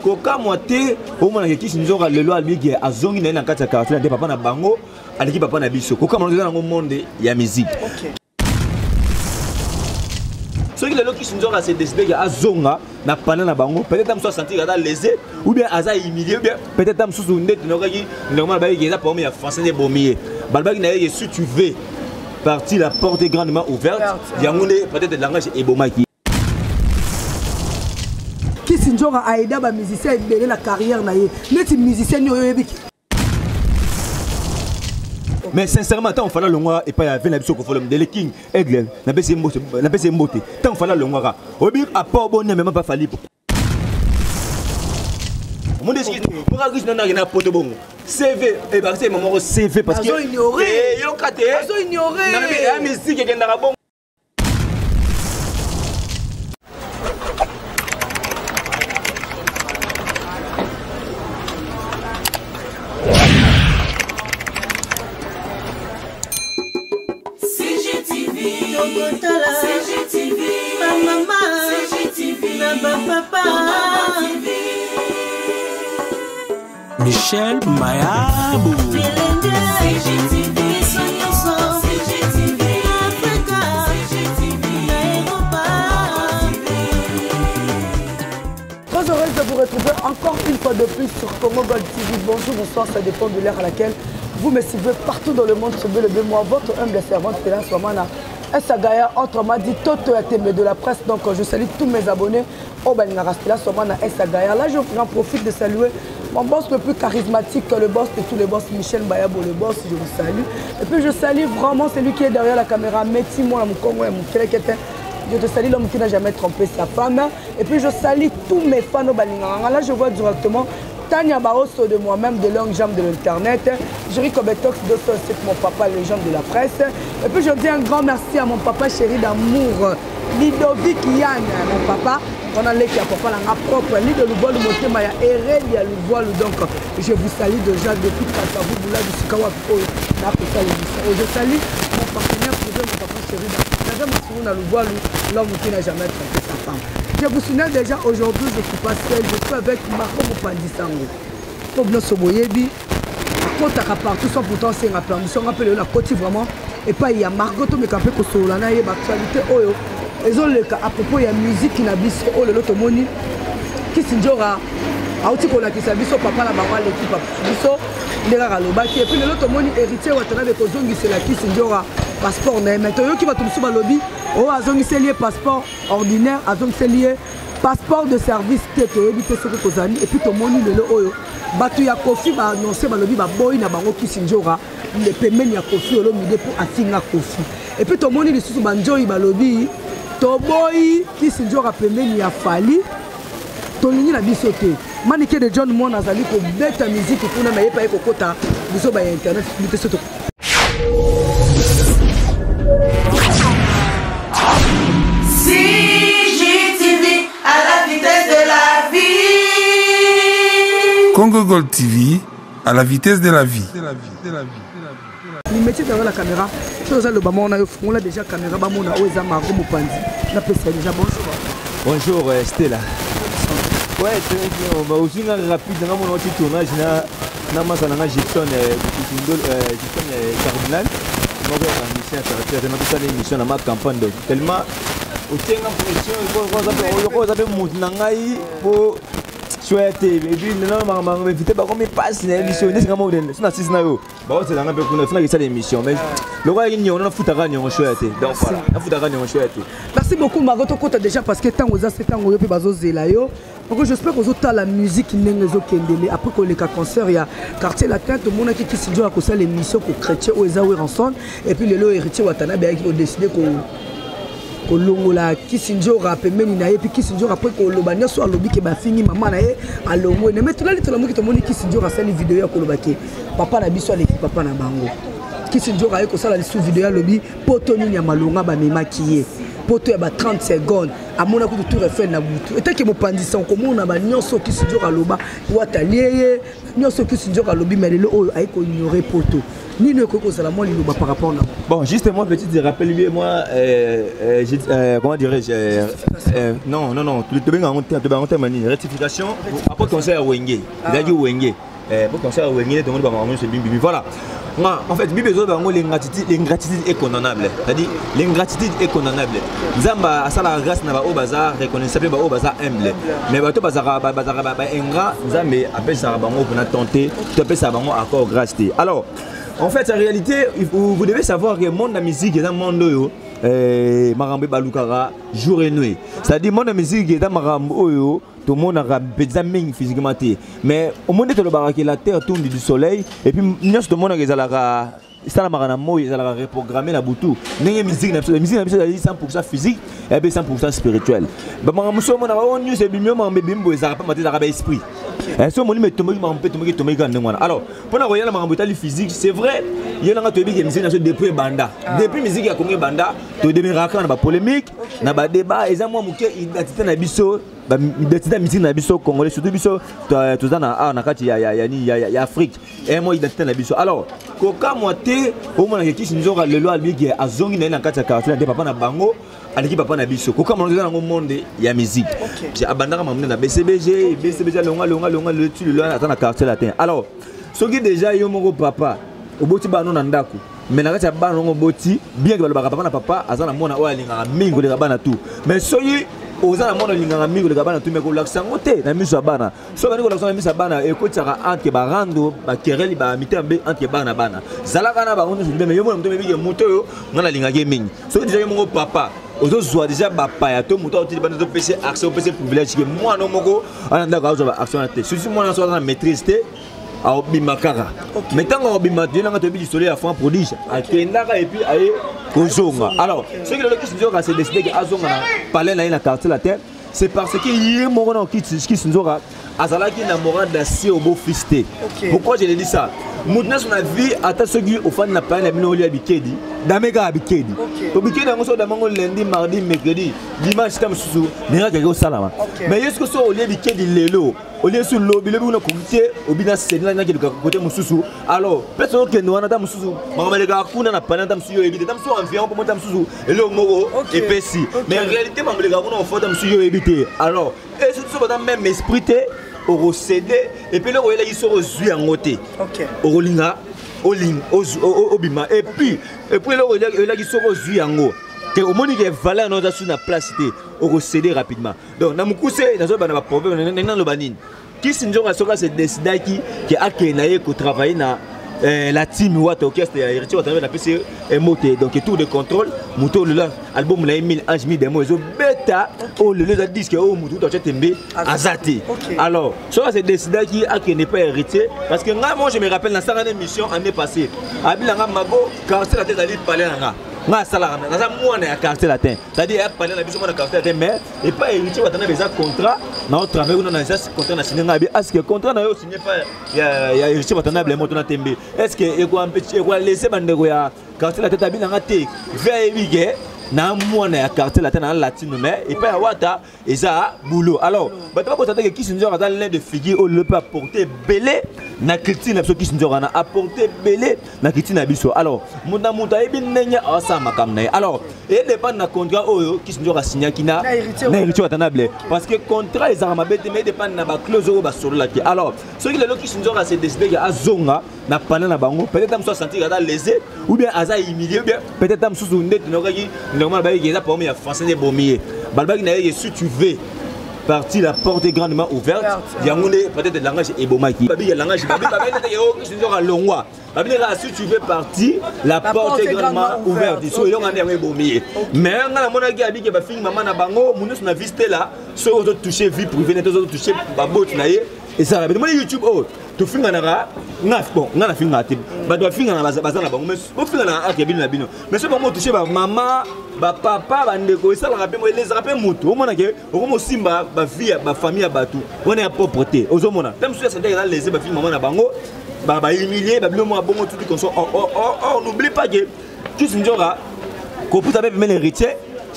Koka moité au moins qui Sinzora le loi lui qui a zongi na kati ya carton de papa na bango aliki papa na biso koka moté dans le monde ya musique. OK. Ceux qui le qui Sinzora s'est décidé à zonga na pana na bango peut-être am soit sentir à lésé ou bien aza humilié ou bien peut-être am sous net n'okaki normal ba qui est pour moi français de bomier. Balba qui na si tu veux partir la porte est grandement ouverte yangoune peut-être le langage est bomaki. Sinjora a aidé les musiciens à élever la carrière. Les musiciens mais sincèrement, tant on fait le noir et pas la veine absolue pour le King Aigle, n'a pas essayé monter. Tant on fait le noir, au but à pas bon, même pas fallu. Mon disque, mon artiste n'a rien à porter bon. CV, et bah c'est mon CV parce que. Ils ont ignoré. Ils ont ignoré. La musique est dans la bombe. Michel Mayabou. Très heureuse de vous retrouver encore une fois de plus sur Congo Gold TV. Bonjour, bonsoir, ça dépend de l'heure à laquelle vous me suivez partout dans le monde. Suivez le moi, votre humble servante Télan Swamana. Esagaya, autrement dit, Toto Atembe de la presse. Donc, je salue tous mes abonnés. Au Balingarastela, Swamana Esagaya. Là, j'en profite de saluer mon boss le plus charismatique, le boss de tous les boss, Michel Bayabo, le boss. Je vous salue. Et puis, je salue vraiment celui qui est derrière la caméra, Meti, moi, mon Congo et mon Kelekete. Je te salue l'homme qui n'a jamais trompé sa femme. Et puis, je salue tous mes fans au Balingaranga. Là, je vois directement Tania Barosso de moi-même, de longue jambe de l'internet. Jericho Betox de c'est mon papa, légende de la presse. Et puis je dis un grand merci à mon papa chéri d'amour, Lidovic Yann, mon papa. On a l'équipe à papa là propre, Lido Lubol Motema ya Ereli ya Lubol. Donc je vous salue déjà depuis Kassavou Boula du Sikawa. Je salue mon partenaire privé, mon papa chéri d'amour, l'homme qui n'a jamais trompé sa femme. Je vous signale déjà aujourd'hui, je ne suis pas seul, je suis avec Marco Mopandisango. Pour bien se boyebi, à côté à partout, sans pourtant c'est une permission, on appelle la côte vraiment. Et pas il y a Margot, mais quand même, il y a une actualité. Ils ont le cas à propos de la musique qui n'a pas oh le lot moni qui s'injora a aussi qu'on a qui s'habille papa la maman l'équipe biso ndera lobaki et puis le lot moni héritier watana de kozongi c'est la qui s'injora passeport mais maintenant qui va tout sur lobby oh azongi c'est lié passeport ordinaire azongi c'est lié passeport de service tete éviter ce que kozani et puis to moni le oyo batu ya kofi ba annoncer ba lobby ba boy na bango qui s'injora le paiement ya kofi lo mide pour afinga kofi et puis to moni le sous banjoy ba lobby Toboy qui se dit pembeni a fali tolingi na biso te manike de John Mon azali ko beta musique pour na mayepa ko kota biso ba internet bité soto CGTV à la vitesse de la vie. Congo Gold TV à la vitesse de la vie. Ni métier derrière la caméra. Chose le bama on a déjà caméra bama on a oza Marco Mopandi. Na pesa déjà bonjour. Bonjour Stella. Ouais, on va aussi rapide dans mon petit tournage na masana na Gibson Cardinal. On va faire une mission na ma campagne donc tellement au tient en pression on va monter pour souhaiter et puis non maman invité pas comme passe l'émission c'est comment on c'est na six na yo bah c'est dans un peu qu'on a fait ça l'émission mais le roi il y a on a foutara ni on souhaiter donc voilà on foutara ni on souhaiter. Merci beaucoup Margot Kota déjà parce que tant aux c'est tant yo pe bazo zela yo donc j'espère que vous avez la musique n'engezo kendele après que les cas concert il y a quartier latin tout le monde qui se joue à cause l'émission pour chrétien aux aoué ensemble et puis le lot héritier Watanabe qui ont décidé que kolongola kisinjora pembeni na ye puis kisinjora après koloba nyoso alobi ke ba fini maman na ye alongo ne metula litolo moki to moni kisinjora sali vidéo ya koloba ke papa na biso aleki papa na bango kisinjora ye ko sala lisu vidéo ya lobi poto nini ya malonga ba mema kiye poto ya ba 30 secondes amona ko tout refait na butu et tant que mo pandisa ko mona ba nyonso ki si nzoka loba wata lié nyonso ki si nzoka lobi mais le oyo ay ko ignorer poto ni ne ko sala mo liloba par rapport na bon justement petit rappelle-lui moi comment dirais-je non tu benga on mani rectification après conseil à Wenge il a dit Wenge pour conseil à Wenge tout le monde va manger bimbi voilà. En fait, l'ingratitude est condamnable. C'est-à-dire, l'ingratitude est condamnable. Zamba, ça la grâce n'a pas au bazar, reconnaissable au bazar humble. Mais bateau bazar ingrat, Zambé appelle ça bango pour tenter, tu appelles ça bango accord grâce. Alors, en fait, en réalité, vous devez savoir que le monde de la musique est un monde Marambe Balukara jour et nuit. C'est-à-dire, le monde de la musique est un Marambe tout le monde a besoin physiquement. Mais au monde de la terre tourne du soleil et puis nous tout le monde a ça la maranamo ils ont reprogrammé la boutou. La musique c'est 100% physique et 100% spirituel. Bah maranamo mon a on c'est bien mais bimbo ça pas mater ça esprit. So mon mais tomber alors pour la royale maranamo physique c'est vrai il y a nga tobi que musique depuis banda depuis musique ya Congo banda to demiraka na ba polémique na ba débat et ça moi muke identité na biso identité musique na biso congolais surtout biso to na kati ya Afrique et moi identité na biso alors koka moité au moins que qui nzoka le loi lui qui azongi na kati ya quartier de papa na bango aliki papa na biso koka mo na monde ya musique j'ai abandaka mamna na BCBG longa le tu le loi na quartier latin alors soki déjà yo moko papa oboti bano na ndako mais na kati ya bana ngo boti bien que balobaka papa na papa azana mona o alinga mingo le bana tout mais soyi ozana mona linga mingo le bana tout mais ko lakisa ngote na miso bana so bani ko lakisa na miso bana e ko tsaka entre barando ba kereli ba mitembe entre bana zalaka na ba on se mais yo mona mto mebike moto yo ngana linga ke mingi so déjà yo mo papa ozo zwa déjà papa ya to moto oti bana to PC action PC privilège que moi no moko ananda ka zo ba action te si moi na so na maîtrise te a bimakara mais tant qu'on bimatien on a tobi du soleil à fond prodige à kendaka et puis aye kozonga alors ce que le qui se c'est décidé que azonga na palais na quartier la terre c'est parce que hier mon on qui se nzora azalaki na moral d'acier au beau fisté pourquoi je dis ça Moudna son avis ata soki au fan na palais na bino oli abikedi dameka abikedi to bikedi ngo so damango lundi mardi mercredi dimanche tam susu nera ke ko salama mais est-ce que so oli abikedi lelo oli sur lobby lebi na komité obina senna na ke côté mususu alors personne que nous na tam susu mameleka kuna na palais tam suyo ebite tam so environ pour tam susu elo moko epesi mais en réalité mameleka kuna on faut tam suyo ebite alors et surtout so dans même esprit au cédé et puis là où il sort aux yeux en côté au linga au bima et puis là où il sort aux yeux en haut que au monde qui est valeur notre sur la place au cédé rapidement donc na mukuse na zo bana ba problème na lo banine qui sinjonga soka c'est décider qui a kenaye ko travailler na la team Watt orchestre et Héritier Watanabe la PC moté donc tour de contrôle moto le album la 1000 ange mi demo zo bêta oh le disque oh moto to tembe azati alors ça c'est décidé qui a qui n'est pas héritier parce que moi je me rappelle dans sa émission année passée abilanga mago quand c'est la tête d'aller parler nga sala na za mwana ya quartier latin c'est-à-dire parler na biso mwana quartier latin mais et pas héritier Watanabe des contrat na travail on a ça contrat na signé ngabi est-ce que contrat na yo signé pas ya héritier Watanabe moto na tembe est-ce que e ko laisser bandeko ya quartier latin abina ngate veille bige na mwana ya quartier latin na latino mais et pas wata et ça boulot alors bato ko tata que qui sinzo dans l'air de figure au le peut apporter belé na critique na qui sinzo na apporter belé na critique na biso alors munda muta ebi nenya asama kamna alors et dépend na contrat oyo qui sinzo ka signer kina na héritier Watanabe parce que contrat les armes bête mais dépend na ba clause o ba solo la alors ce qui le qui sinzo ka c'est décider que azonga na pana na bango peut-être am so sentir dans lésé ou bien aza humilié ou bien peut-être am sous net nokaki normal ba yeza pour moi français des bomier balbaki na yé si tu veux partie la porte est grandement ouverte yangoune peut-être le langage est bomaki babi le langage babi yo qui sont à longwa babi là si tu veux partir la porte est grandement ouverte so yo ngane yango bomier mais ngana mona ki abi ke ba film maman na bango munus na visiter là so autres toucher vie privée net autres toucher babot na ye et ça ba mona YouTube oh to finga na ngaf bon ngana finga te ba do finga na bazana bango mais bo finga na akebino na bino mais so ba mo toucher ba maman ba papa ba ndeko ça la rappel les rappel moto o mona ke o mo simba ba vie ba famille ba tout on est à propreté ozo mona même si ça dans les ba film maman na bango ba humilier ba bino mo bongo tout comme ça on n'oublie pas que tu sinjora ko puta be même héritier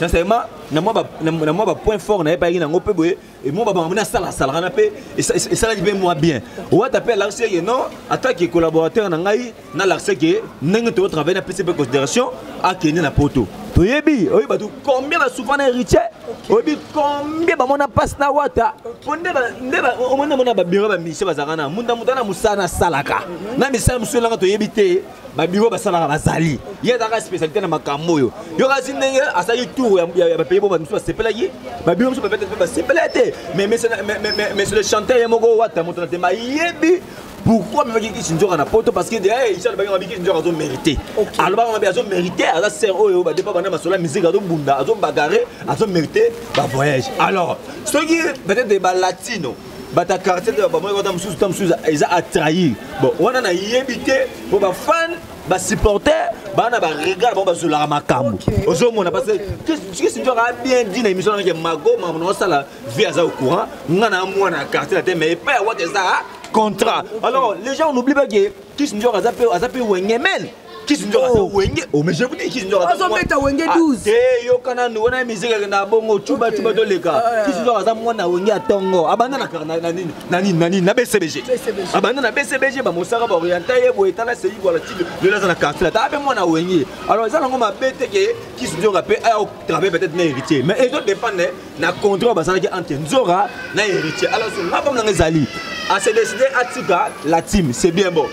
sincèrement na moi point fort na pas na ngopé boye et moi ba mona sala na pe et ça dit moi bien ou t'appelle l'accès non attaque que collaborateur na ngai na l'accès que nenge to travailler na PCB considération a kene na poto toyebi oyi ba combien ba souvent héritier oyi combien ba mona passe na wata ndeba mona ba biro ba mission bazakana munda na musana salaka na misala musulanga toyebi te ba biro ba salaka bazali yezaka spécialité na makambo yo kasi ndenge asali tour ya ba pays bo ba musu sepela yi ba biro musu peut-être ba sepela te mais c'est le chanteur yemoko wata mutana te ma yebi pourquoi me qui Sinjora na poto parce que derrière il s'est pas qui Sinjora a mérité alors ba a mérité à la sœur oyo ba dépa bana masola musique azo bunda azo bagarrer azo mérité ba voyage alors ce qui peut-être des latino bata quartier de ba moi quand musu ils a trahi bon on a yebité pour ba fan ba supporter bana ba regarde ba zola makambo ozo mona parce que Sinjora a bien dit na émission que mago maman ça la vie au courant ngana moi na quartier la mais pas what is that contrat. Alors, les gens n'oublient pas que Kissinger a zappé Wengemen. Kissinger a zappé Wenge. Oh, mais je vous dis Kissinger a zappé Wenge 12. Yo kana no na musique na bongo chuba do leka. Kissinger a zappé mwana Wenge atongo. Abanda na na BCBG. Abanda na BCBG ba mosaka ba oriental yebo etala sei voilà type de la na carte là. Ta mwana Wenge. Alors, ça ngoma bête que Kissinger a pe a travailler peut-être na héritier. Mais les autres dépendent na contrat ba ça qui entre Nzora na héritier. Alors, ça pas na ngezali. À se décider à Tika, la team, c'est bien bon.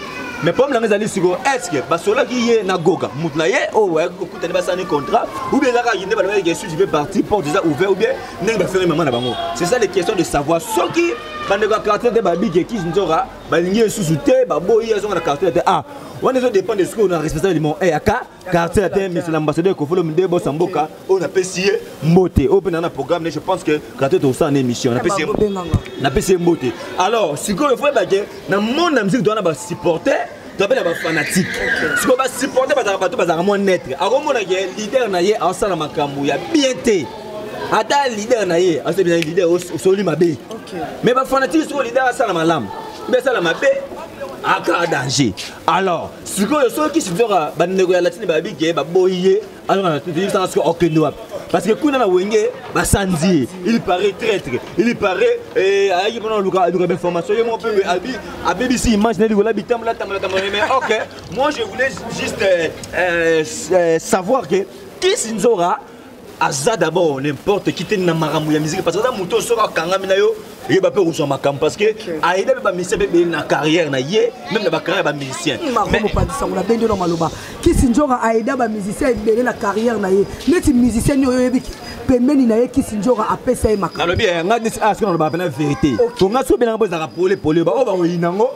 Mais pour me dire, est-ce que Basola qui est Nagoga, Moutnaye, oh ouais, écoute, il va signer contrat, ou bien là, il va y je vais partir, porte déjà ouvert, ou bien il va faire un moment là-bas. C'est ça les questions de savoir. Ce qui, quand on a carte de Babi qui nous aura, il y a sous-souté, Babo, il y a la carte de A. On dépend de ce qu'on a respecté du monde. Et à quartier de mais c'est l'ambassadeur qui faut le me Bosamboka, on a payé Moté. Open un programme, je pense que quartier de ça en émission, on a payé Moté. Alors, si on le fait, dans mon musique, on a supporter. Tu as fanatique. Si on va supporter, tu vas moins net. Alors, mon leader naïe, en salle makamou, il y a bien été. Attends, leader naïe, c'est bien leader au soli mabé. Mais ma fanatique, c'est le leader à salle malam. Mais salle mabé. À cas danger. Alors, ce qui se fera, la latine babi qui est boyé, alors tu dis ça aucun doigt. Parce que quand on a Wenge, Sanzi, il paraît traître, il paraît il y a une information, à BBC, imagine mais ok, moi je voulais juste savoir que qui s'inzora Aza d'abord n'importe qui t'es dans maramou ya musique parce que ça mouton sera kangami na yo il va pas rejoindre ma cam parce que aïda ba musicien na carrière na yé même na ba carrière ba musicien mais pas dit ça on a bien dans maloba qui sinjora aïda ba musicien belé la carrière na yé neti musicien yo yebiki pembeni na yé qui sinjora apesa e makam na bien nga dit ah ce qu'on va appeler vérité to nga so bien ngo za pole ba o ba oyinango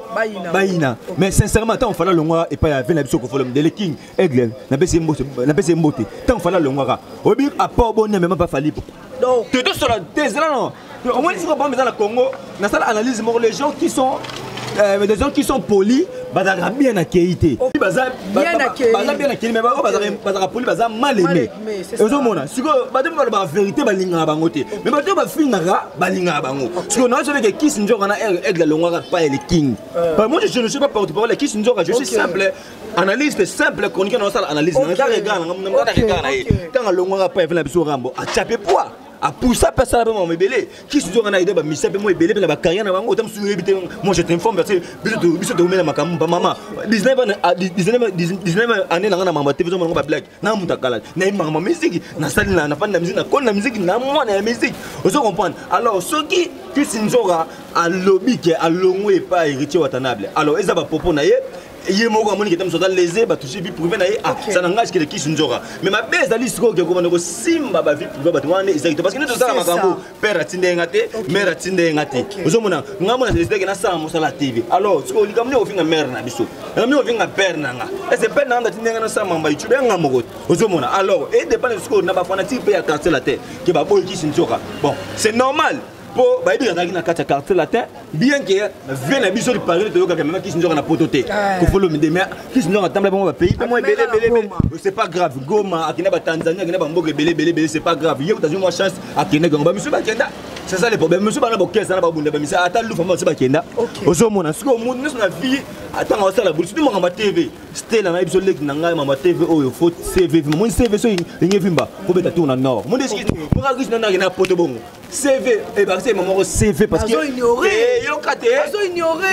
bayina mais sincèrement tant on fala longwa et pas ya vena biso ko folom de le king Eglen na pese mbote tant on fala longwa obi pas bon même pas fallu donc tu es sur la thèse là non au moins si on prend dans le Congo dans cette analyse les gens qui sont des gens qui sont polis bazara bien accueillis bazara bien accueillis mais bazara poli bazara mal aimé ezomona siko badem ba vérité balinga bango te mais badem ba finara balinga bango siko non je que Kissinger na aigle longwa pas le king moi je ne suis pas porte-parole de Kissinger je suis simple analyste simple chronique dans ça analyse on regarde quand longwa pas fait la biso rambo a chapé poids a poussé personne à me belé qui se doit naïda ba misa pe moi belé la carrière na bango autant sur éviter moi je t'informe parce que biso de ma maman maman 19 années na maman TV zo ba blague na mutakala na maman musique na salle na fan na musique na kon na musique na moi na musique vous comprendre alors ce qui Sinjora a lobby qui a longwe pas héritier watanable alors ezaba popo na ye il moko amoni que tam lésé ba toucher vie privée na ye ça n'engage que qui Sinjora mais ma base ali siko ke ko bango simba ba vie privée ba twana exactement parce que nous ça makambo père atinde ngate mère atinde ngate ozomona ngamona c'est que na ça mo sala TV alors siko likamne ofinga mère na biso ngamne ofinga père nanga et c'est père nanga atinde ngana ça mamba YouTube ngamoko ozomona alors et dépend de siko na ba fanatique pe ya quartier latin que ba boy qui Sinjora bon c'est normal pour baïbi na na kata quartier latin bien que vienne biso de Paris de yoka même qui Sinjora na pototé ko follow me mais qui Sinjora tamba bon pays moi belé c'est pas grave Goma akina ba Tanzanie akina ba mboke belé c'est pas grave yo t'as une chance akina ngamba monsieur ba kenda c'est ça le problème monsieur ba na boke ça na ba bunda ba misa ata lu fama monsieur ba kenda ozomona siko nous na vie attends ça la boule surtout moi ma TV stella na biso lek na ngai ma TV oyo faut CV mon CV so ingevimba faut beta tourner nord mon déski moi gis na na poto bongo CV et bah c'est maman CV parce que yo kate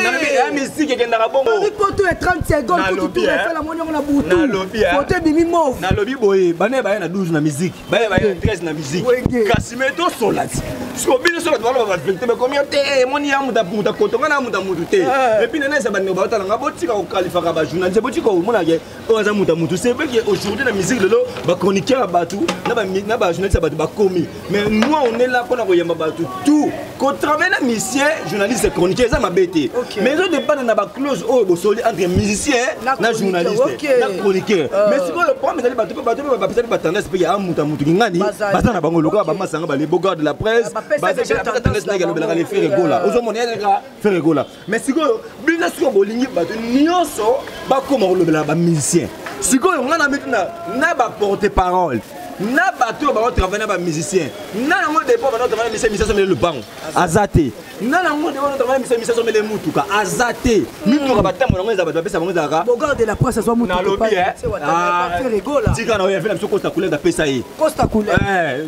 na musique ke ndaka bongo Paris poto est 30 secondes pour tout faire la monnaie on a boutou na lobby poto bimi mauve na lobby boye bana ba na 12 na musique ba 13 na musique Kasimeto solati so bino so ba ba vérité mais combien te moni ya muta kotonga na muta mutu te et puis nana ça ba ne ba tala nga botika ko qualifier ka ba journaliste botika ko mona ke o za muta mutu c'est vrai que aujourd'hui la musique lelo ba chroniqueur batu na ba journaliste batu ba commis mais nous on est là pour na ko yamba batu tout ko travailler na musicien journaliste et chroniqueur ça m'a bêté mais ça dépend na ba clause o bo soli entre musicien na journaliste na chroniqueur mais si le problème c'est batu ba peut-être ba tendance pe ya muta mutu ngani ba na bango loka ba masanga ba les beaux gars de la presse ba tendance na galo ba les faire rigola ozo moni ya faire rigola mais si ko bina si ko bolingi batu nyonso ba koma ko lobela ba musicien si ko ngana metuna na ba porte parole na bateau ba travailler ba musicien na ngo de pas ba travailler musicien sur le banc azate na ngo de ba travailler musicien sur le mutuka azate mutuka ba tambo ngo za ba pesa ngo za ka Bogard de la presse soit mutuka na lobby fait rigola tika na ya fait la costa couleur da pesa yi costa couleur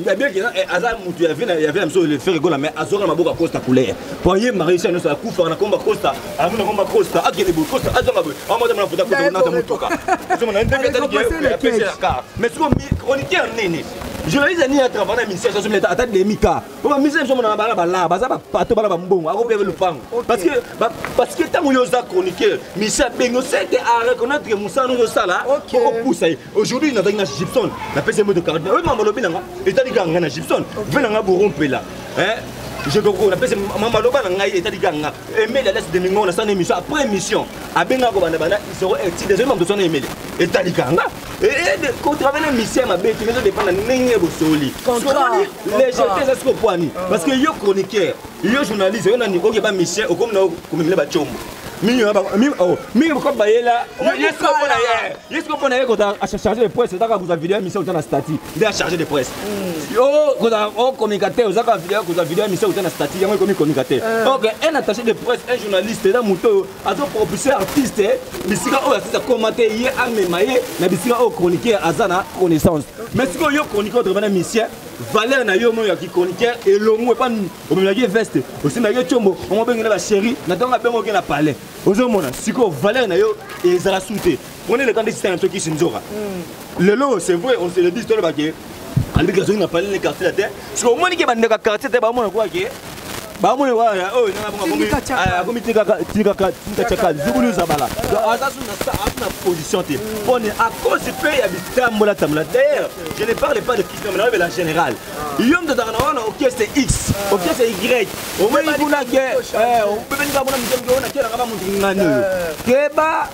ya bien que azat mutu ya fait la le faire rigola mais azora maboka costa couleur pour y marier no sa kufa na komba costa amuna komba costa akene bu costa azama bu amoda na futa costa na mutuka so na ndeke pesa mais so chroniqueur je le dis à travers la ministère sur l'état attaque des mika on va miser sur mon bala là baza ba pato bala ba mbongo a repérer le fang parce que tant yo za chroniqueur Michel Bengo c'est à reconnaître que Moussa nous ça là pour pousser aujourd'hui il a Gibson la pèse de 40 oui maman lobi nanga état diganga na Gibson venanga borompe là hein je comprends la pèse maman loba nanga état diganga aimer la laisse de mingo na sa émission après émission abenga ko bana bana ils seront désolé même de son aimer état diganga et quand travailler mission ma bête mais ça dépend de n'engue bosoli les gens ça se comprend parce que yo chroniqueur yo journaliste yo nani oke ba mission comme na comme le ba chombo mi ko ba yela yes ko pona ko ta charger de presse ta ka vous vidéo mission dans la statut il a chargé de presse yo ko ta o communicateur za ka vidéo mission dans la statut yango comme communicateur OK un attaché de presse un journaliste da muto azo propulser artiste bisika o artiste commenter hier a memaye na bisika o chroniqueur azana connaissance mais si ko yo chroniqueur de mission valeur na yo mo ya ki chroniqueur et longo pas o me la veste aussi na yo chombo o mo benga la chérie na tonga bengo ke na palais ozomona siko valeur na yo ezala souté prenez le temps de système qui sinzora le lot c'est vrai on se le dit sur le baquet en migration na palais les quartiers la terre parce que moni ke bande ka quartier te ba mona quoi ke ba mona wa oh na ba ngomi ngomi tika chaka zubulu zabala azasu na position te on est à cause du pays habitant mola tamla d'ailleurs je ne parle pas de Christian mais la générale yom de dana on OK c'est X OK c'est Y au moins il kuna ke on peut venir ba mona mjemgo na kela ngaba muntu ngani keba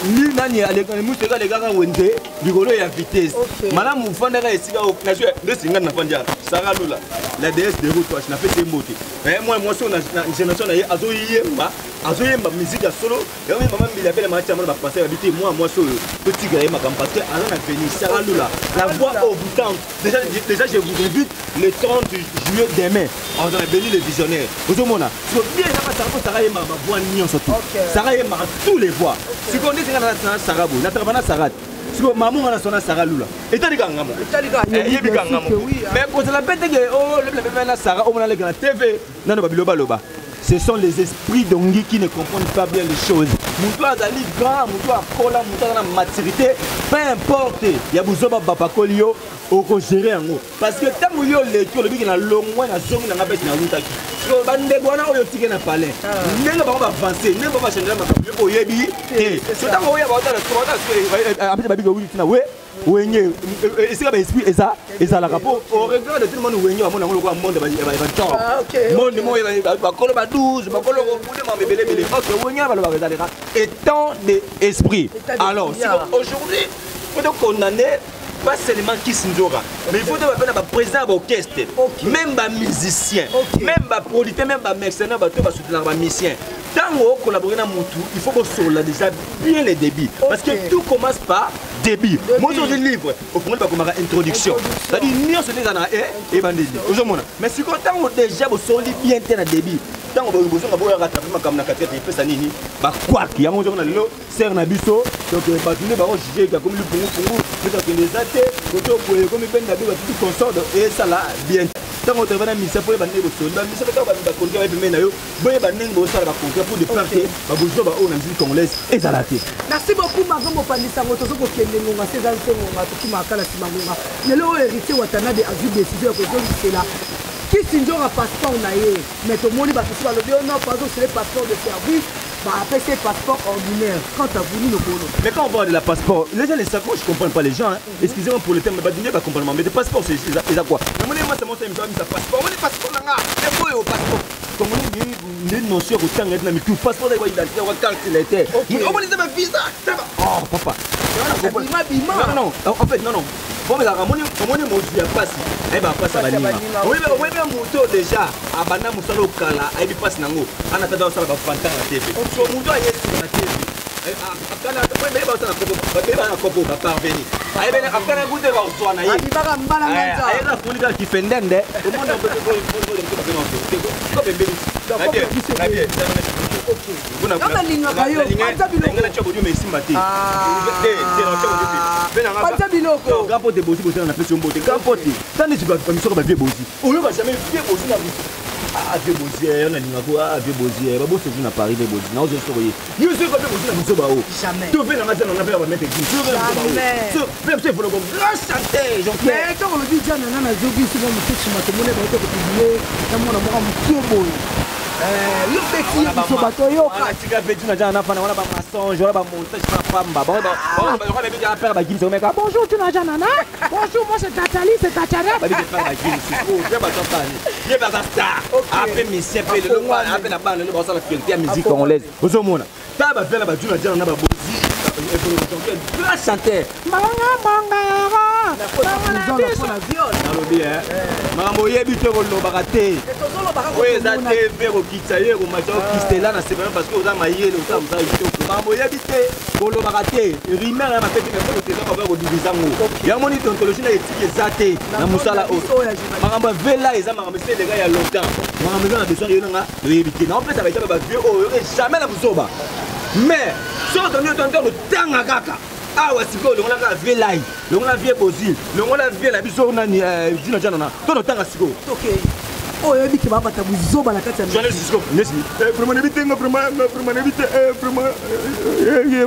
ni nani aleka museka le ganga wende likolo ya vitesse mana mufandaka esika oknasio de singa na fanja sara lula la DS de route na fait des mots moi sur na génération na azoyemba musique ya solo ya maman il avait le match à ba passer habiter moi sur petit gars ma parce que à la venir sara lula la voix orbitante déjà je vous invite le 30 juillet demain on va bénir les visionnaires vous mona so bien na sara yemba ba voix nion surtout sara yemba tous les voix si on dit na sarabu na travana sarat siko mamu ngana sona saralula etali ngamo mais quand la bête que oh le na sara o mona le na TV nano babiloba loba ce sont les esprits d'Ongi qui ne comprennent pas bien les choses. Moutou azali grand, moutou akola, moutou na maturité, peu importe. Ya buzoba bapakolio oko gérer yango parce que tant yo le to le biki na longwa na zongi na ngabeti na lutaki. So bande bona oyo tike na palais. Nenga ba avancer, nenga ba changer ma ko yebi. So tant oyo ba otala so après ba biki wi tina we wenye esika ba esprit eza la rapport au regard de tout le monde wenye ba mona ngolo monde ba chant. Monde mo ba kolo ba 12 ba kolo ko bude ma bebele bele. OK wenye ba lo ba ezalera étant d'esprit. Alors aujourd'hui faut donc condamner pas seulement qui s'indora, mais il faut que le président de l'orchestre, même les musiciens, même les producteurs, même les mercenaires, les musiciens. Tant qu'on collabore dans Moutou, il faut qu'on soit déjà bien les débits. Parce que tout commence par débit. Moi, je dis livre, au fond, pas comme une introduction. C'est-à-dire, nous sommes des et bandits. Mais si on déjà bien bien débit. tant que vous avez rattrapé ma caméra 4 et fait ça nini bah quoi qui a mon journal là serre na biso donc bah tu ne vas pas juger comme le pour peut-être que les athées comme peine d'abord tout consort et ça là bien tant qu'on travaille dans ministère pour les bandes de sol dans ministère quand va compter avec mes nayo boye banning bo ça va compter pour de partir ba bozo ba on a musique congolaise et ça là merci beaucoup Mago Mopanisa moto ko kende ngonga ces anciens ngonga to kima kala simangonga lelo héritier Watanabe a vu décision que c'est là qui s'injure un passeport naïe mais tout le monde va se faire le bien non pas donc c'est le passeport de service bah après c'est passeport ordinaire quand tu as voulu le boulot mais quand on parle de la passeport les gens les savent moi je comprends pas les gens hein. Excusez-moi pour le terme mais pas dingue pas comprendre mais des passeports c'est ça quoi mais moi c'est mon thème ça passeport on est passeport là et quoi au passeport comme on dit une notion au temps na tout passeport de identité ou carte d'identité on va dire ma visa oh papa non en fait non bon mais comment mon Dieu passe eh ben passe à banima oui mais moto déjà abana musalo kala ai passe nango ana tada sala ba fanta na TV so moto ayesi na TV akana mais ba sala na kopo ba parvenir ai ben akana gute ba uswana yi abibaka mbala ngata ai na funika kifendende o monde ko bembe na bien kuna kama linga kayo pata biloko na chobo mais simba te pata biloko gapo de bosi bosi na pression bote gapo te tandi tu ba miso ba vie bosi oyo ba jamais vie bosi na biso vie bosi on a linga ko vie bosi ba bosi na Paris vie bosi na ozo soye yo se ko vie bosi na biso ba o jamais tu fais na ngata na ba mettre qui tu même c'est pour le grand chanter j'en mais quand on le dit jana na zogi souvent mo tshi ma to mone ba to ko publier na mona mo mo kieboy le petit so bato yo ka tika petit na jana fana wala ba mensonge wala ba montage na pamba ba ba faire ba gimso mec bonjour tu na jana na bonjour moi c'est Tatali c'est Tatara ba faire ba gimso oh je ba tofani je ba star après monsieur pe le longwa après na ba le ba ça la fierté à musique congolaise ozo mona ta ba faire ba juna jana na ba bozi et pour le grand chanteur manga nalobi makambo oyebi te kolobaka te oyo eza te mpe kokitisa ye komata okistela na sepema parce que oza mayele osala mosala kitoko makambo oyebi te kolobaka te rimer ya mapeti mefoteza mabe kodivisa ngo yango ni tontologie na etiki eza te na mosala oyo makambo avela eza makambo esi elega ya longtemps makambo eza na besoin yo nanga oyebi te naopesa baita bavie oyo jamais na kozoba mais soki otongi otonto kotanga kaka awa sikoyo longola kaka vie lai longola vie bozil longola vie na biso nani jina jana na tono tanga sikoyo oyo biki ba bata buzoba na kati ya journaliste sikoyo nesi vraiment nebitenga vraiment nebite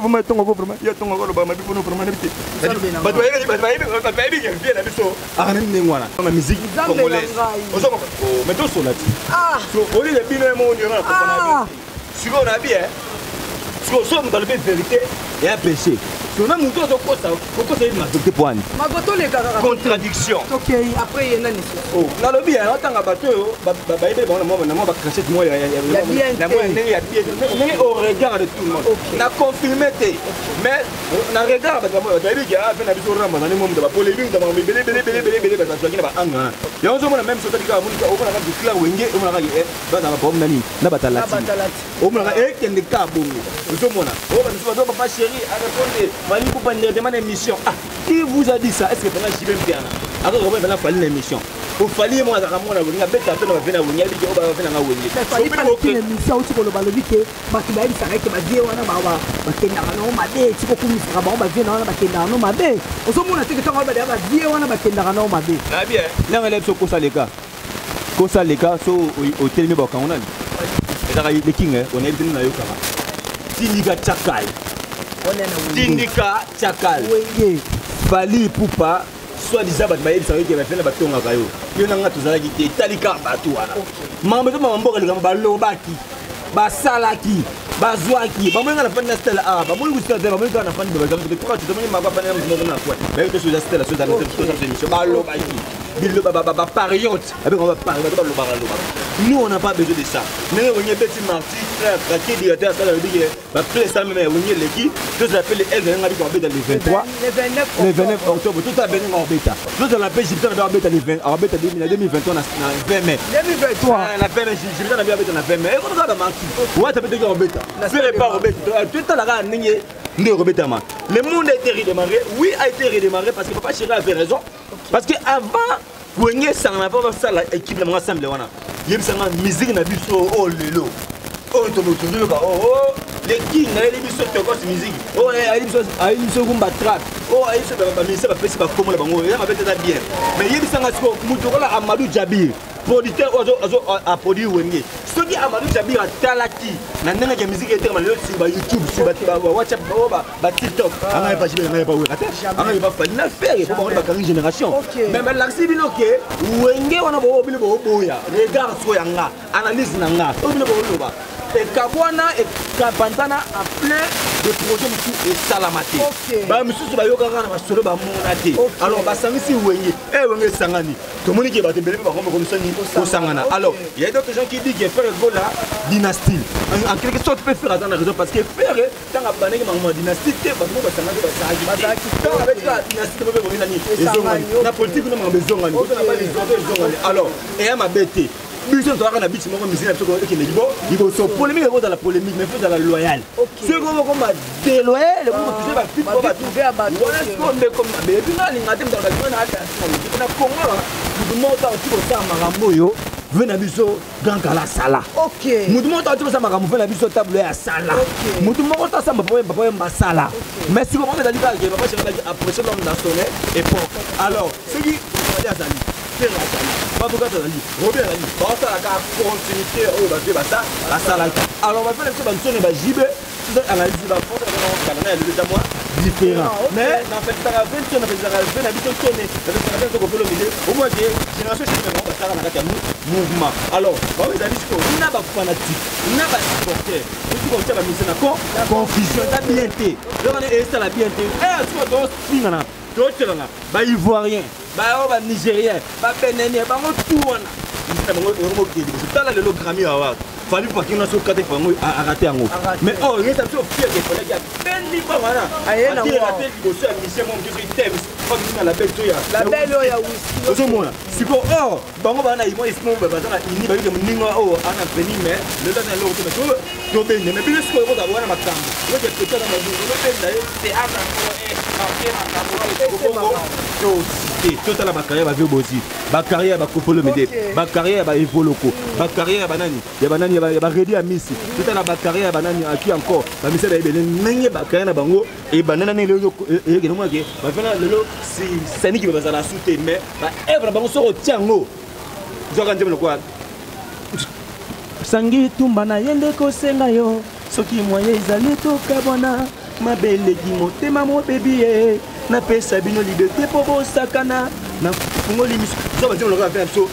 vraiment tongo vraiment ya tongo ko ba mabi kono vraiment nebite bato bayebi vie na biso akana ndengwana na musique congolaise ozo mais to sonati so oli le bino mo ni na kopana sikoyo na bien sikoyo so dans la vérité il y a péché. On a monté au côté, au point. Contradiction. Ok, après il y a une oh, là le bien, attends à bateau, on va cracher de moi. Il y a bien au regard de tout le monde. On a confirmé, mais on a regard de moi. Il y a un avis au ramadan, on a monde de polémique, on a belé, parce qu'il y a un an. Il y a un même chose qui a du clair ou une on a gagné, dans la bombe nani, la bataille. On a été des cas bon. Nous sommes pas chéri, à répondre. Émission. Ah, qui vous a dit ça? Est-ce que pendant que je vais me faire alors on va faire une émission. Il fallait moi à mon avis, bête à peine à venir à venir à venir à l'émission où tu peux le balayer que parce qu'il va s'arrêter que ma vie on a ma kenda no ma dé tu peux comme ça va bien on a ma kenda no ma dé au sommet on a que on va dire ma vie on a ma kenda no ma dé ah bien là on est sur Kosa les cas so au télé ba quand on a les king on est venu na yo kama Tindika Chakal Tindika Chakal Fali Poupa soit disant bat baye ça qui va faire batonga kayo yo nanga tozalaki te talika batu wana mambe to mamboka likamba balobaki basalaki bazwaki bamonga na fana stella ah bamonga stella bamonga na fana bazambe ko tu domini mako fana mo na kwa baye to soza stella soza na émission balobaki bilo baba pariote avec on va parler nous on n'a pas besoin de ça mais on y a petit marti frère directeur ça veut dire va faire ça même on y est l'équipe je s'appelle elle dans le 23 le 29 octobre tout a bien en bêta nous dans la paix j'étais dans bêta le 20 en bêta 2021 na 20 mai 2023 la 20 mai j'étais dans bêta na 20 mai et on va marti ouais ça peut être en bêta faire pas en bêta tout à la ningé ne rebêtement le monde a été redémarré oui a été redémarré parce que papa Chéri avait raison parce que avant Wenge sang na pas ça l'équipe na ensemble wana yebisanga musique na biso oh lelo oh tomotundu ka oh les kings na les biso tokos musique oh ay biso kumba trap oh ay biso ba misa ba pesi ba komo la bango ya mabete ta bien mais yebisanga siko mutu kola Amadou Jabir producteur ozo a produit wenge soki Amadou Jabir atalaki na ndenge ya musique était ma sur YouTube sur ba WhatsApp ba TikTok anga pas jibe anga pas we anga pas fa na faire pour ba ka génération mais l'axi binoke wenge wana bo bile bo boya regard so yanga analyse nanga to bile bo loba et Kabwana et Kabantana en plein de projets et Salamate. Bah monsieur ba yoga na basolo ba monate. Alors ba sangisi wenge wenge sangani. To moni ke ba te belé ba comme ça ni ko sangana. Alors il y a d'autres gens qui disent que faire Gola dynastie. En quelque sorte peut faire dans la raison parce que faire tant à bané maman dynastie te ba mo ba sangana ba sa qui avec la dynastie ba bo nani. Na politique na ma besoin ngani. Ko na ba les autres alors et ma bête. Biso to aka na biso moko misina biso ko ekele libo libo so polémique ko dans la polémique mais faut dans la loyale c'est comme déloyal le ko toucher ba fit ko ba trouver à ba ko me comme na be bina linga te dans la zone na Congo du monde ta ko sa marambo yo vena biso grand kala sala mutu moko ta ko sa marambo vena biso table ya sala mutu moko ta sa papa masala mais si comment dans l'Italie papa cherche après l'homme national époque alors ce qui on va dire pas pourquoi tu as dit Robert a dit ça la continuité au bas ça la salle alors on va faire les choses dans JB analyse la force dans le déjà moi différent mais en fait ça va 20 on a fait ça 20 habitude tourner ça va faire qu'on fait le milieu au moins que génération c'est vraiment ça la carte mouvement alors on va dire que on n'a pas fanatique on n'a pas supporter tout comme ça va mise na confusion ça bien été donc on est ça la bien été tu dois finir d'autres là ba ivoirien ba o ba nigérien ba béninois ba mo tout wana on a le Grammy Award fallu pas qu'il n'a pas quatre fois à rater en haut mais oh il est absolument fier des collègues ben libre voilà ayé na raté le boss monsieur mon que c'est thème pas que la belle toya la belle ya oui au moins si ko oh bango bana ils vont essayer de bazana ini ba que ningo oh ana veni mais le temps est l'autre mais to ben mais bien sûr ko da wana makambo le que peut-être na jour le ben là c'est aka tout à la carrière va vivre aussi ba carrière va couper le médé ba carrière va évoluer ba carrière va nani ya banani ya ba ready à Messi tout à la ba carrière ba nani qui encore ba Messi ba ebele nenge ba carrière na bango et banana ne le ke moi ke ba fena lelo c'est ni qui va la souter mais ba evra bango so tiango zoka ndemo quoi sangi tumba na yende ko senga yo soki moye ezali to kabona mabele ki motema mo bébé na pesa bino liberté pour vos sakana na ngoli miso zo ba dimo loka faire so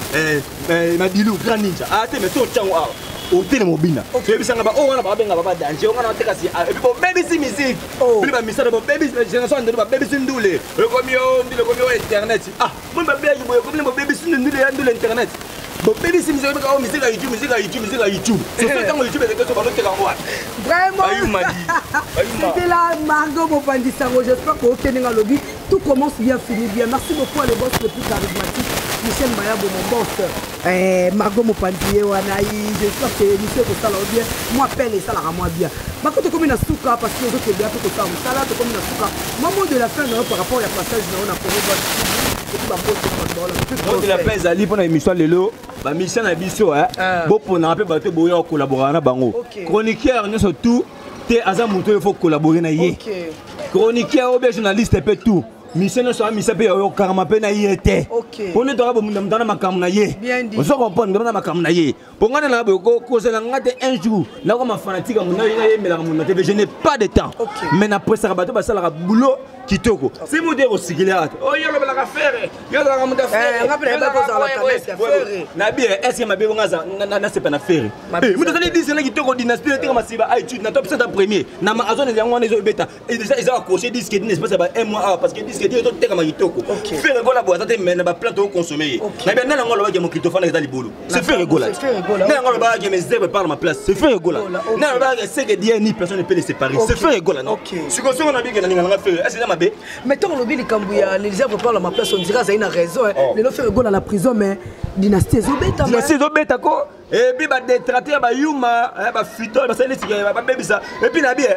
mabilu grand ninja ate mais to chango a o tele mobina et puis sanga ba o wana ba benga ba danger on wana teka si et puis bon baby si musique puis ba misala ba baby génération de ba baby si ndule ko mio ndile ko mio internet ah mo ba baby boy ko mo baby si ndule ya ndule internet bon baby si musique ba o musique à YouTube c'est ça quand YouTube est que so ba teka ngwa vraiment c'était là Margot Mopandi Sango j'espère que au Kenya lobby tout commence bien finit bien merci beaucoup à le boss le plus charismatique Michel Mayabo mon boss Margot Mopandi wanaï j'espère que monsieur ko sala bien moi peine ça la moi bien ma côté comme na souka parce que autres bien tout ça sala to comme na souka moment de la fin par rapport à passage on a donc de la fin zali pour na émission lelo ba mission na biso bo pour na rappeler bato boya collaborer na bango chroniqueur ne surtout te aza muto il faut collaborer na ye chroniqueur ou bien journaliste peut tout mission no so mission pe yo karama pe na yete on est dans la makam na ye on se comprend dans la makam na ye pour ngana na ko ko se ngate un jour na ko ma fanatique mon na ye mela mon na je n'ai pas de temps mais après ça bato ba sala boulot kitoko c'est modèle au sigilate oh yo le la faire yo la mo faire ngapela ba ko za la tamesi ya faire na bien est-ce que ma be ngaza na c'est pas na faire mo tozali dire na kitoko dynastie te kama siba étude na top 7 en premier na ma azone ya ngwana zo beta et déjà ils ont accroché disque n'est pas ça ba un mois parce que disque dit to te kama kitoko faire gola boisa te mais na ba plateau consommer na bien na ngolo ba ke mo kitoko na ezali bolo c'est faire gola na ngolo ba ke mes zèbres par ma place c'est faire gola na ba ke c'est que dire ni personne ne peut les séparer c'est faire gola non si ko so na bien na ngala faire est-ce que mais tant lobby les Kambouya les gens parlent à ma place on dira ça une raison les gens faire gol à la prison mais dynastie zobeta dynastie zobeta ko et puis ba détrater ba yuma ba fito ba ça les ba baby ça et puis na bien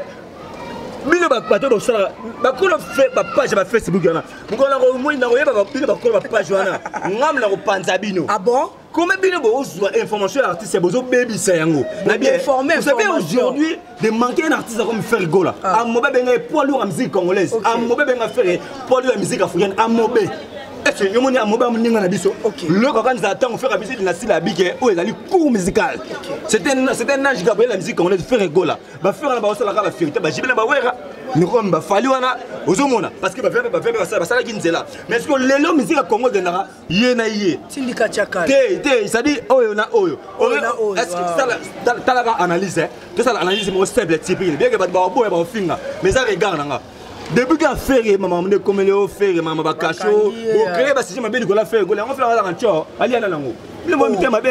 bino bato dosala bakolo fait page ba Facebook yana mukola ko moi na koyeba bino bakolo ba page wana ngam na ko panza bino. Ah bon? Comment bino bo ozwa information artiste bozo baby sa yango. Na bien informé. Vous savez aujourd'hui de manquer un artiste comme Fergola. A mobe benga poids lourd en musique congolaise. A mobe benga faire poids lourd en musique africaine. A mobe. Est-ce que yomoni a mobe amuninga na biso? Le quand ils attendent faire habiter la style habike o ezali cours musical. C'était un âge Gabriel la musique congolaise Fergola. Ba faire na ba osala ka la fierté ba jibela ba wera. Nous sommes fallu wana parce que ça ça qui nzela mais est-ce que lelo musique Congo de nara yena yé tindika chakala ça dit oyo na oyo est-ce que ça la analyse tout ça l'analyse mo simple typique bien que ba boya ba finga mais ça regarde nga depuis qu'à faire maman me comme le faire maman ba cacho au créer ba si mabe Nicolas faire on fait la rancho ali ana nango le mo mité mabe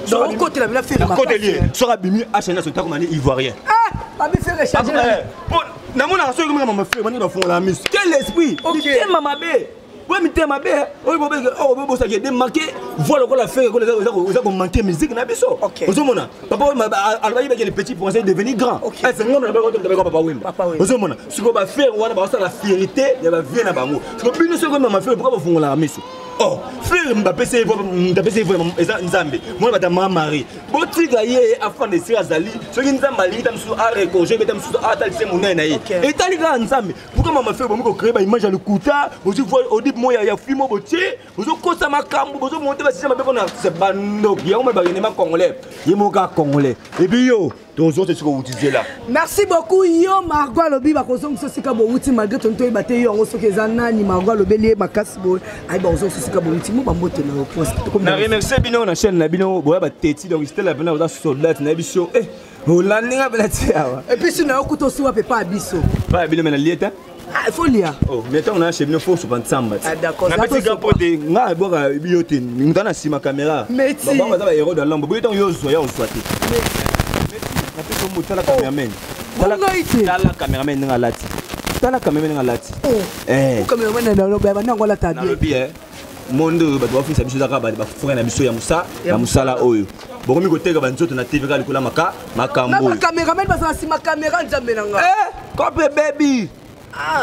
donc côté la faire côté lié sera bimi HNA so ta comme ivoirien Abi fait recharger. Na mona so comme maman fait mani na fond la mise. Quel esprit? OK. Maman bé. Ouais mi té mabe. Bo ça qui démarqué voilà quoi la faire ça comme manquer musique na biso. Ozo mona. Papa alba les petits pour essayer de devenir grand. C'est ngom na ba papa wimba. Ozo mona. Ce qu'on va faire wana ba ça la fierté ya ba vie na bango. Ce que bino so comme maman fait pourquoi ba fond la mise. Oh, frère Mbappé c'est vraiment Nzambe. Moi ba ta maman botika ye afin de sira zali. Ce qui Nzambe ali tam sou a recorger tam sou a tal c'est mon na ye. Et tali ga Nzambe. Pourquoi maman fait bon ko créer ba image le kuta, vous voyez au début moi ya fimo botier, vous ko sa makambo, vous monter ba système ba na c'est bando. Ya on ba ma congolais. Ye mo ga congolais. Et puis yo donc autres ce que vous disiez là. Merci beaucoup yo Margot Lobi ba ko zongo sika bo wuti malgré ton toy baté yo ngo soke zana ni Margot Lobi makasi bo ay ba zongo sika bo wuti mo ba moto na poste comme na remercier bino na chaîne na bino boya ba teti donc c'était la bena ba soldat na biso Holandinga belati awa. Et puis si na okuto si wa pas biso. Pas bino mena lieta. Ah il faut lire. Oh mais on a chez bino faut souvent samba. Ah d'accord. Na petit grand pote nga boka biote ngutana sima caméra. Ba ba za ba héros de lambo boyo yo zo ya oswati. Na petit mo tala cameraman. Tala cameraman nga lati. Tala cameraman nga lati. Cameraman na lo ba na ngola tabi. Na lo bien. Mondo ba doit faire biso za ka ba frère na biso ya musa na musala oyo. Bokomi ko teka ba nzoto na TV ka likula makambo. Na cameraman ba sa sima caméra nzambe nanga. Kope baby.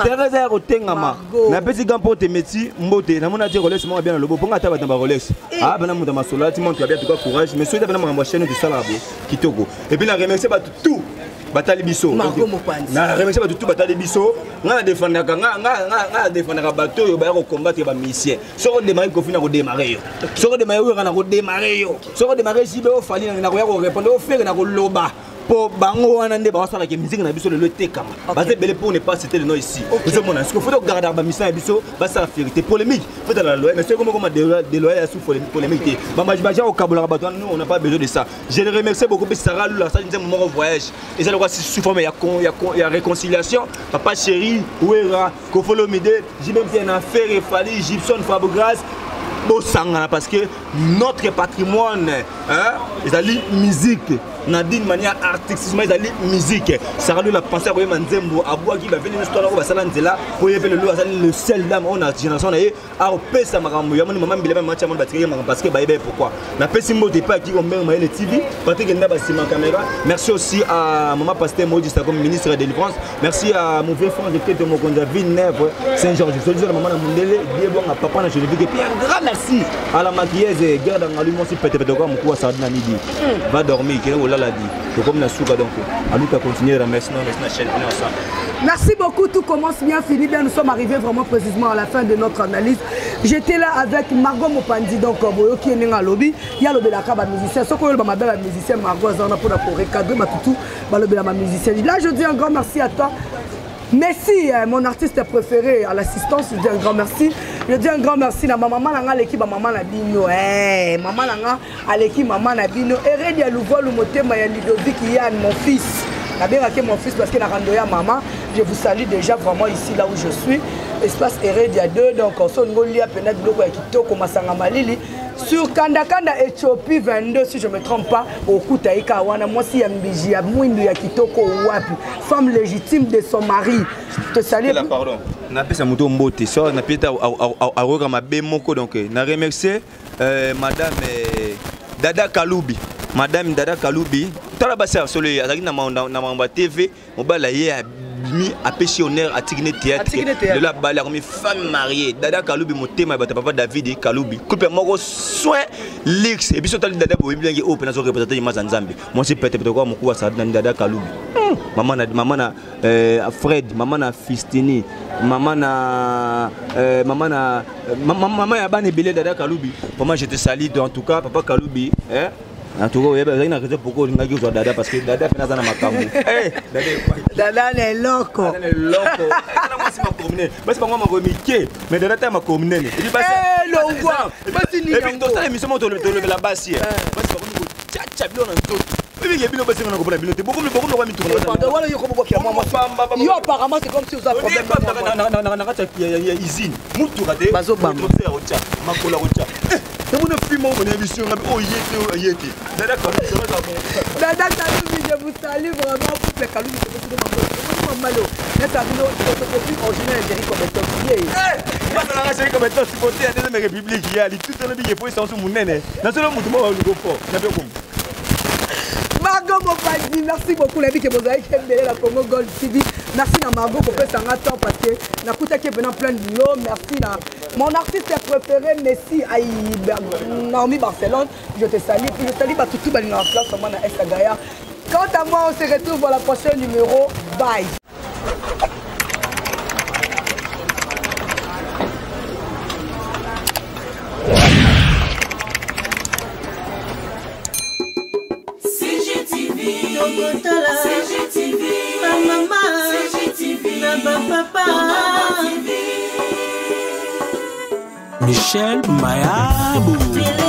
Teresa ya kotengama. Na petit gampo te meti mbote na mona dire Rolex mo bien na lobo ponga ta ba tamba Rolex. Ah bana muta masola ti montre bien tout courage mais soyez bana ma chaîne de salabo kitoko. Et puis na remercier ba tout batali biso. Na remercier ba tout batali biso. Nga na défendaka bato yo ba ko combattre ba mission. Soko démarrer ko fina ko démarrer yo. Soko démarrer yo kana ko démarrer yo. Soko démarrer si be o fali na ko ya ko répondre o faire na ko loba. Pour bango wana nde ba sala ke musique na biso le tekama. Ba te belé pour ne pas citer le nom ici. Vous mon est-ce qu'il faut garder ba mission biso ba sa vérité polémique. Faut dans la loi mais c'est comment des lois sous polémique. Ba majibaja au kabola bato nous on n'a pas besoin de ça. Je le remercie beaucoup pour Sarah Lula ça disait mon voyage. Et ça le voit sous forme il y a réconciliation. Papa chéri, Ouera, Kofolomide, j'ai même bien affaire et Fali, Gibson Fabregas. Parce que notre patrimoine, ils allaient musique, d'une manière artistique, ils allaient musique. Ça a la pensée à Manzembo, à Bois qui va venir une histoire à Salandela, pour y avoir le seul dame, on a génération à opérer sa maramou. Yaman maman bilé match à mon batterie parce que baïbé pourquoi. La pessimmo de pas qui ont même le TV, Patrick Ndaba ma caméra. Merci aussi à maman pasteur Maudit comme ministre de délivrance. Merci à mon vieux frère de mon conduit Villeneuve Saint-Georges. Je dis à maman Mundele, bien bon à papa na je le dis que un grand merci à la maquilleuse garde en allumant si peut-être de quoi mon coup ça à midi. Va dormir qui est là la dit. Donc comme la souka donc à nous continuer à remercier notre chaîne ensemble. Merci beaucoup, tout commence bien, fini bien. Nous sommes arrivés vraiment précisément à la fin de notre analyse. J'étais là avec Margot Mopandi, donc qui est dans le lobby. Il y a le Belaka, musicien. Ce qu'on a ma belle musicien, Margot, on a pour recadrer, tout, le musicien. Là, je dis un grand merci à toi. Merci, mon artiste préféré à l'assistance. Je dis un grand merci. Je dis un grand merci à ma maman, à l'équipe, à maman Nabino. Maman, à l'équipe, maman Nabino. Et Redia Louvo, le motema, il y a Ludovic, Yann, mon fils. Mon fils parce qu'il a rendu à maman. Je vous salue déjà vraiment ici là où je suis. Espace Heredia 2. Donc on s'en lia peut-être Kitoko Masanga Malili. Sur Kanda Kanda Éthiopie 22 si je ne me trompe pas. Au Koutaïka Wana. Moi si Yambiji Abmouindu ya Kitoko Wapi. Femme légitime de son mari. Je te salue. Pardon. Na pesa muto mbote. So na peta a roga ma bemoko donc na remercier madame Dada Kaloubi. Madame Dada Kaloubi, tala basa solo azaki na mamba TV, mobala ye mi apêché honneur à Tigné Théâtre de la balle comme femme mariée Dada Kaloubi motema ba papa David Kaloubi coupe moko soin lix et puis surtout Dada bo bien au penazo représenter Mazanzambi moi c'est peut-être quoi mon coup ça Dada Kaloubi maman na Fred maman na Fistini maman ya bane belé Dada Kaloubi pour moi je te salue en tout cas papa Kaloubi hein. En tout cas, il y a une raison pourquoi on a dit Dada parce que Dada fait dans ma campagne. Dada est loco. Dada est loco. Mais c'est pas moi ma remarqué, mais Dada m'a communé. Il dit bah c'est le roi. Et puis dans cette émission on te le la basse hier. Parce que on tcha bien en tout. Oui, il y a bien passé on a compris bien. Beaucoup on mi tourner. Voilà, yo comme qui moi. Yo apparemment c'est comme si vous avez problème. Il y a usine. Mutu raté. Bazo bam. Makola rocha. C'est mon film mon émission oh yété. Dada Kaloubi je vous salue vraiment pour les Kaloubi c'est malo. Mais ça nous photocopie originale Jerry comme top. Moi ça la série comme top supporter à des républiques il y a tout le monde qui faut sans mon nene. Na solo mutu mo go fort. Na bien comme Margot Mopadi, merci beaucoup les que vous avez fait la Congo Gold TV. Merci à Margot pour faire ça temps parce que n'a coûté qui venant plein de l'eau. Merci à mon artiste préféré Messi à Naomi Barcelone. Je te salue. Puis je salue tout dans la place au Mana Esagaya. Quant à moi, on se retrouve pour la prochaine numéro. Bye. CGTV, ma maman, CGTV, ma papa, Michel Mayabou.